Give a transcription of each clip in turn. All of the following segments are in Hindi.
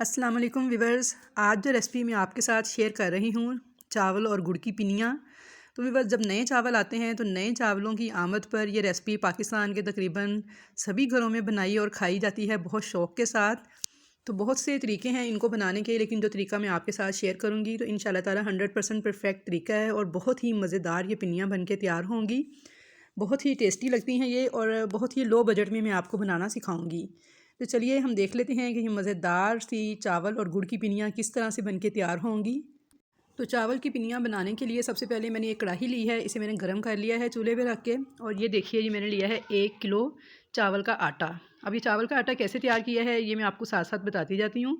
अस्सलाम वालेकुम व्यूवर्स। आज जो रेसिपी मैं आपके साथ शेयर कर रही हूँ, चावल और गुड़ की पिनियाँ। तो व्यूवर्स, जब नए चावल आते हैं तो नए चावलों की आमद पर ये रेसिपी पाकिस्तान के तकरीबन सभी घरों में बनाई और खाई जाती है बहुत शौक़ के साथ। तो बहुत से तरीके हैं इनको बनाने के, लेकिन जो तरीका मैं आपके साथ शेयर करूँगी तो इंशाल्लाह ताला 100% परफेक्ट तरीका है और बहुत ही मज़ेदार ये पिनियाँ बन के तैयार होंगी। बहुत ही टेस्टी लगती हैं ये और बहुत ही लो बजट में मैं आपको बनाना सिखाऊंगी। तो चलिए हम देख लेते हैं कि ये मज़ेदार सी चावल और गुड़ की पिनियाँ किस तरह से बन के तैयार होंगी। तो चावल की पिनियाँ बनाने के लिए सबसे पहले मैंने एक कढ़ाई ली है, इसे मैंने गर्म कर लिया है चूल्हे पे रख के। और ये देखिए, ये मैंने लिया है 1 किलो चावल का आटा। अब ये चावल का आटा कैसे तैयार किया है ये मैं आपको साथ साथ बताती जाती हूँ।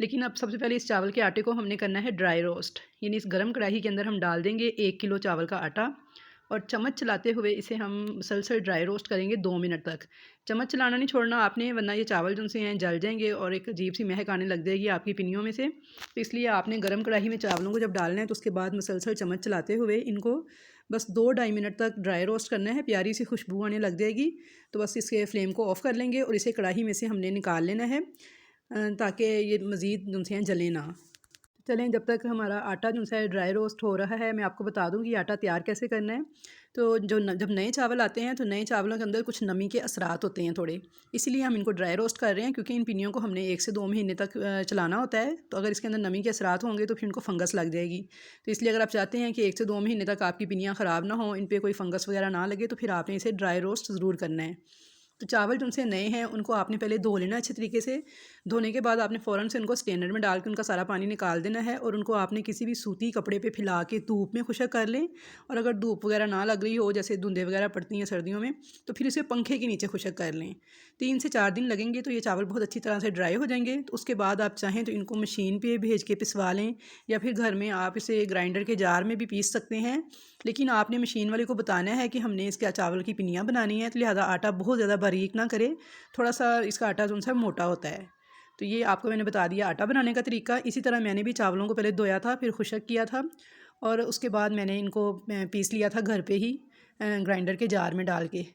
लेकिन अब सबसे पहले इस चावल के आटे को हमने करना है ड्राई रोस्ट, यानी इस गर्म कढ़ाई के अंदर हम डाल देंगे 1 किलो चावल का आटा और चम्मच चलाते हुए इसे हम मुसलसल ड्राई रोस्ट करेंगे 2 मिनट तक। चम्मच चलाना नहीं छोड़ना आपने, वरना ये चावल जो से हैं जल जाएंगे और एक अजीब सी महक आने लग जाएगी आपकी पिनियों में से। तो इसलिए आपने गर्म कढ़ाई में चावलों को जब डालना है तो उसके बाद मुसलसल चम्मच चलाते हुए इनको बस 2-2.5 मिनट तक ड्राई रोस्ट करना है। प्यारी सी खुशबू आने लग जाएगी तो बस इसके फ्लेम को ऑफ़ कर लेंगे और इसे कढ़ाई में से हमने निकाल लेना है ताकि ये मज़ीद जो से जले ना। चलें, जब तक हमारा आटा जो है ड्राई रोस्ट हो रहा है मैं आपको बता दूं कि आटा तैयार कैसे करना है। तो जब नए चावल आते हैं तो नए चावलों के अंदर कुछ नमी के असरात होते हैं थोड़े, इसीलिए हम इनको ड्राई रोस्ट कर रहे हैं क्योंकि इन पिनियों को हमने 1 से 2 महीने तक चलाना होता है। तो अगर इसके अंदर नमी के असरात होंगे तो फिर इनको फंगस लग जाएगी। तो इसलिए अगर आप चाहते हैं कि 1 से 2 महीने तक आपकी पिनियाँ ख़राब ना हो, इन पर कोई फंगस वगैरह ना लगे, तो फिर आपने इसे ड्राई रोस्ट ज़रूर करना है। तो चावल जिनसे नए हैं उनको आपने पहले धो लेना अच्छे तरीके से। धोने के बाद आपने फ़ौरन से उनको स्ट्रेनर में डाल के उनका सारा पानी निकाल देना है और उनको आपने किसी भी सूती कपड़े पे फैला के धूप में खुशक कर लें। और अगर धूप वगैरह ना लग रही हो, जैसे धुंधे वगैरह पड़ती हैं सर्दियों में, तो फिर इसे पंखे के नीचे खुशक कर लें। 3 से 4 दिन लगेंगे तो ये चावल बहुत अच्छी तरह से ड्राई हो जाएंगे। तो उसके बाद आप चाहें तो इनको मशीन पर भेज के पिसवा लें या फिर घर में आप इसे ग्राइंडर के जार में भी पीस सकते हैं। लेकिन आपने मशीन वाले को बताना है कि हमने इसके चावल की पिनियाँ बनानी है, तो लिहाजा आटा बहुत ज़्यादा बारीक ना करे, थोड़ा सा इसका आटा जो सा मोटा होता है। तो ये आपको मैंने बता दिया आटा बनाने का तरीका। इसी तरह मैंने भी चावलों को पहले धोया था, फिर खुशक किया था और उसके बाद मैंने इनको पीस लिया था घर पे ही ग्राइंडर के जार में डाल के।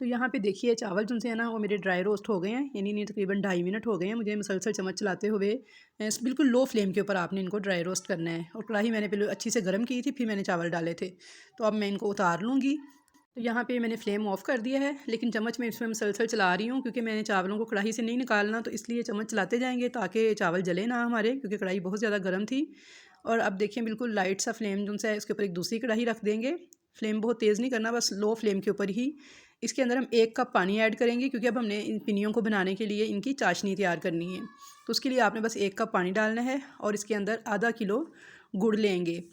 तो यहाँ पे देखिए चावल जो से है ना वो मेरे ड्राई रोस्ट हो गए हैं, यानी तकरीबन 2.5 मिनट हो गए हैं मुझे मुसलसल चम्मच चलाते हुए। बिल्कुल लो फ्लेम के ऊपर आपने इनको ड्राई रोस्ट करना है। और कढ़ाई मैंने पहले अच्छी से गर्म की थी, फिर मैंने चावल डाले थे। तो अब मैं इनको उतार लूँगी। तो यहाँ पे मैंने फ्लेम ऑफ़ कर दिया है, लेकिन चम्मच में इसमें मुसलसल चला रही हूँ क्योंकि मैंने चावलों को कढ़ाई से नहीं निकालना, तो इसलिए चम्मच चलाते जाएंगे ताकि चावल जले ना हमारे, क्योंकि कढ़ाई बहुत ज़्यादा गर्म थी। और अब देखिए बिल्कुल लाइट सा फ्लेम जो सा है उसके ऊपर एक दूसरी कढ़ाई रख देंगे। फ्लेम बहुत तेज़ नहीं करना, बस लो फ्लेम के ऊपर ही। इसके अंदर हम 1 कप पानी ऐड करेंगे क्योंकि अब हमने इन पिनियों को बनाने के लिए इनकी चाशनी तैयार करनी है। तो उसके लिए आपने बस 1 कप पानी डालना है और इसके अंदर आधा किलो गुड़ लेंगे।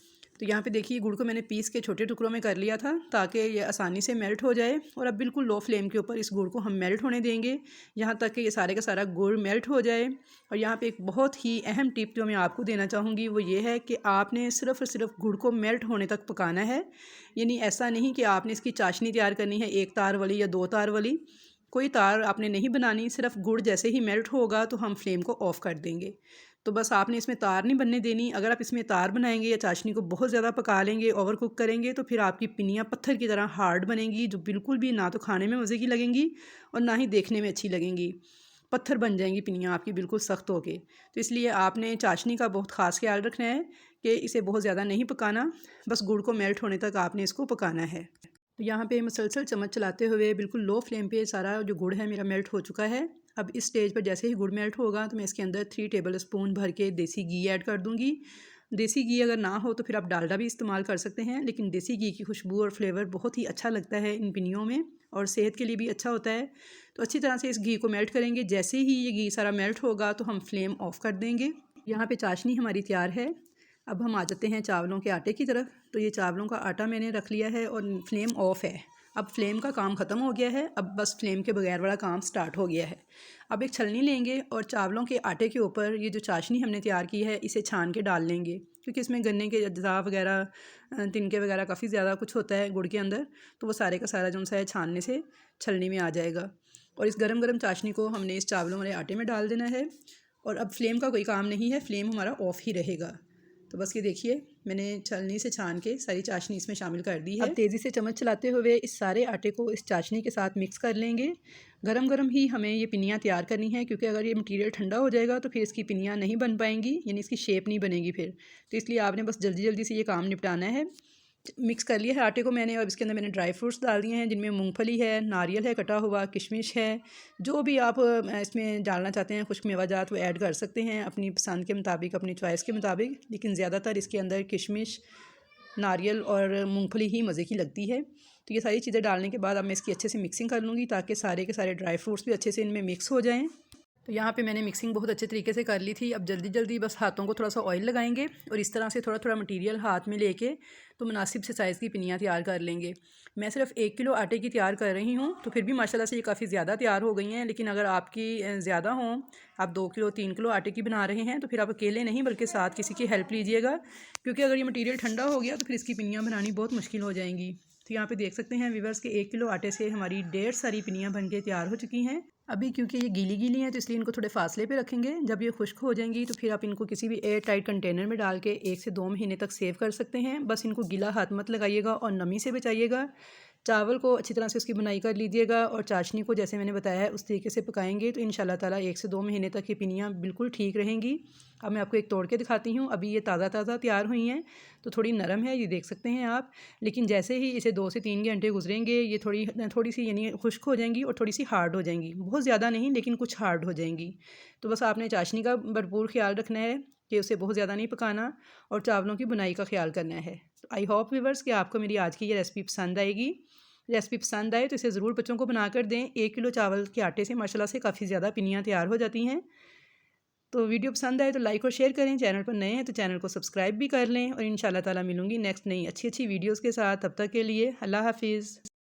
तो यहाँ पे देखिए गुड़ को मैंने पीस के छोटे टुकड़ों में कर लिया था ताकि ये आसानी से मेल्ट हो जाए। और अब बिल्कुल लो फ्लेम के ऊपर इस गुड़ को हम मेल्ट होने देंगे यहाँ तक कि ये सारे का सारा गुड़ मेल्ट हो जाए। और यहाँ पे एक बहुत ही अहम टिप जो मैं आपको देना चाहूँगी वो ये है कि आपने सिर्फ़ और सिर्फ गुड़ को मेल्ट होने तक पकाना है। यानी ऐसा नहीं कि आपने इसकी चाशनी तैयार करनी है 1 तार वाली या 2 तार वाली, कोई तार आपने नहीं बनानी। सिर्फ गुड़ जैसे ही मेल्ट होगा तो हम फ्लेम को ऑफ़ कर देंगे। तो बस आपने इसमें तार नहीं बनने देनी। अगर आप इसमें तार बनाएंगे या चाशनी को बहुत ज़्यादा पका लेंगे, ओवर कुक करेंगे, तो फिर आपकी पिनियाँ पत्थर की तरह हार्ड बनेंगी, जो बिल्कुल भी ना तो खाने में मज़े की लगेंगी और ना ही देखने में अच्छी लगेंगी। पत्थर बन जाएंगी पिनियाँ आपकी बिल्कुल सख्त होके। तो इसलिए आपने चाशनी का बहुत ख़ास ख्याल रखना है कि इसे बहुत ज़्यादा नहीं पकाना, बस गुड़ को मेल्ट होने तक आपने इसको पकाना है। तो यहाँ पे मुसलसल चम्मच चलाते हुए बिल्कुल लो फ्लेम पे सारा जो गुड़ है मेरा मेल्ट हो चुका है। अब इस स्टेज पर जैसे ही गुड़ मेल्ट होगा तो मैं इसके अंदर 3 टेबल स्पून भर के देसी घी ऐड कर दूँगी। देसी घी अगर ना हो तो फिर आप डालडा भी इस्तेमाल कर सकते हैं, लेकिन देसी घी की खुशबू और फ्लेवर बहुत ही अच्छा लगता है इन पिनियों में और सेहत के लिए भी अच्छा होता है। तो अच्छी तरह से इस घी को मेल्ट करेंगे। जैसे ही ये घी सारा मेल्ट होगा तो हम फ्लेम ऑफ़ कर देंगे। यहाँ पे चाशनी हमारी तैयार है। अब हम आ जाते हैं चावलों के आटे की तरफ। तो ये चावलों का आटा मैंने रख लिया है और फ्लेम ऑफ़ है। अब फ्लेम का काम ख़त्म हो गया है, अब बस फ्लेम के बगैर वाला काम स्टार्ट हो गया है। अब एक छलनी लेंगे और चावलों के आटे के ऊपर ये जो चाशनी हमने तैयार की है इसे छान के डाल लेंगे, क्योंकि इसमें गन्ने के अज्जा वगैरह, तिनके वगैरह काफ़ी ज़्यादा कुछ होता है गुड़ के अंदर, तो वो सारे का सारा जो सा है छानने से छलनी में आ जाएगा। और इस गरम गरम चाशनी को हमने इस चावलों वाले आटे में डाल देना है। और अब फ्लेम का कोई काम नहीं है, फ्लेम हमारा ऑफ़ ही रहेगा। तो बस ये देखिए मैंने छलनी से छान के सारी चाशनी इसमें शामिल कर दी है। अब तेज़ी से चम्मच चलाते हुए इस सारे आटे को इस चाशनी के साथ मिक्स कर लेंगे। गरम गरम ही हमें ये पिनियाँ तैयार करनी है, क्योंकि अगर ये मटीरियल ठंडा हो जाएगा तो फिर इसकी पिनियाँ नहीं बन पाएंगी, यानी इसकी शेप नहीं बनेगी फिर। तो इसलिए आपने बस जल्दी जल्दी से ये काम निपटाना है। मिक्स कर लिया है आटे को मैंने, और इसके अंदर मैंने ड्राई फ्रूट्स डाल दिए हैं, जिनमें मूंगफली है, नारियल है कटा हुआ, किशमिश है। जो भी आप इसमें डालना चाहते हैं खुश्क मेवाजात वो ऐड कर सकते हैं अपनी पसंद के मुताबिक, अपनी चॉइस के मुताबिक। लेकिन ज़्यादातर इसके अंदर किशमिश, नारियल और मूंगफली ही मज़े की लगती है। तो ये सारी चीज़ें डालने के बाद अब मैं इसकी अच्छे से मिक्सिंग कर लूँगी, ताकि सारे के सारे ड्राई फ्रूट्स भी अच्छे से इनमें मिक्स हो जाएँ। तो यहाँ पे मैंने मिक्सिंग बहुत अच्छे तरीके से कर ली थी। अब जल्दी जल्दी बस हाथों को थोड़ा सा ऑयल लगाएंगे और इस तरह से थोड़ा थोड़ा मटेरियल हाथ में लेके तो मुनासिब से साइज़ की पिनियाँ तैयार कर लेंगे। मैं सिर्फ 1 किलो आटे की तैयार कर रही हूँ, तो फिर भी माशाल्लाह से ये काफ़ी ज़्यादा तैयार हो गई हैं। लेकिन अगर आपकी ज़्यादा हों, आप 2 किलो 3 किलो आटे की बना रहे हैं, तो फिर आप अकेले नहीं बल्कि साथ किसी की हेल्प लीजिएगा, क्योंकि अगर ये मटीरियल ठंडा हो गया तो फिर इसकी पिनियाँ बनानी बहुत मुश्किल हो जाएंगी। तो यहाँ पे देख सकते हैं व्यूअर्स के 1 किलो आटे से हमारी 1.5 सारी पिनियाँ बन के तैयार हो चुकी हैं। अभी क्योंकि ये गीली गीली हैं तो इसलिए इनको थोड़े फासले पे रखेंगे। जब ये खुश्क हो जाएंगी तो फिर आप इनको किसी भी एयर टाइट कंटेनर में डाल के 1 से 2 महीने तक सेव कर सकते हैं। बस इनको गीला हाथ मत लगाइएगा और नमी से बचाइएगा। चावल को अच्छी तरह से उसकी बुनाई कर लीजिएगा, और चाशनी को जैसे मैंने बताया है उस तरीके से पकाएंगे तो इंशाल्लाह ताला 1 से 2 महीने तक ये पिनियाँ बिल्कुल ठीक रहेंगी। अब मैं आपको एक तोड़ के दिखाती हूँ। अभी ये ताज़ा ताज़ा तैयार हुई हैं, तो थोड़ी नरम है, ये देख सकते हैं आप। लेकिन जैसे ही इसे 2 से 3 घंटे गुजरेंगे ये थोड़ी सी यानी खुश्क हो जाएंगी और थोड़ी सी हार्ड हो जाएंगी। बहुत ज़्यादा नहीं, लेकिन कुछ हार्ड हो जाएंगी। तो बस आपने चाशनी का भरपूर ख्याल रखना है कि उसे बहुत ज़्यादा नहीं पकाना, और चावलों की बुनाई का ख्याल करना है। तो आई होप व्यूअर्स कि आपको मेरी आज की ये रेसिपी पसंद आएगी। रेसिपी पसंद आए तो इसे ज़रूर बच्चों को बनाकर दें। 1 किलो चावल के आटे से माशाल्लाह से काफ़ी ज़्यादा पिनियाँ तैयार हो जाती हैं। तो वीडियो पसंद आए तो लाइक और शेयर करें। चैनल पर नए हैं तो चैनल को सब्सक्राइब भी कर लें, और इंशाल्लाह ताला मिलूँगी नेक्स्ट नई अच्छी अच्छी वीडियोज़ के साथ। तब तक के लिए अल्लाह हाफिज़।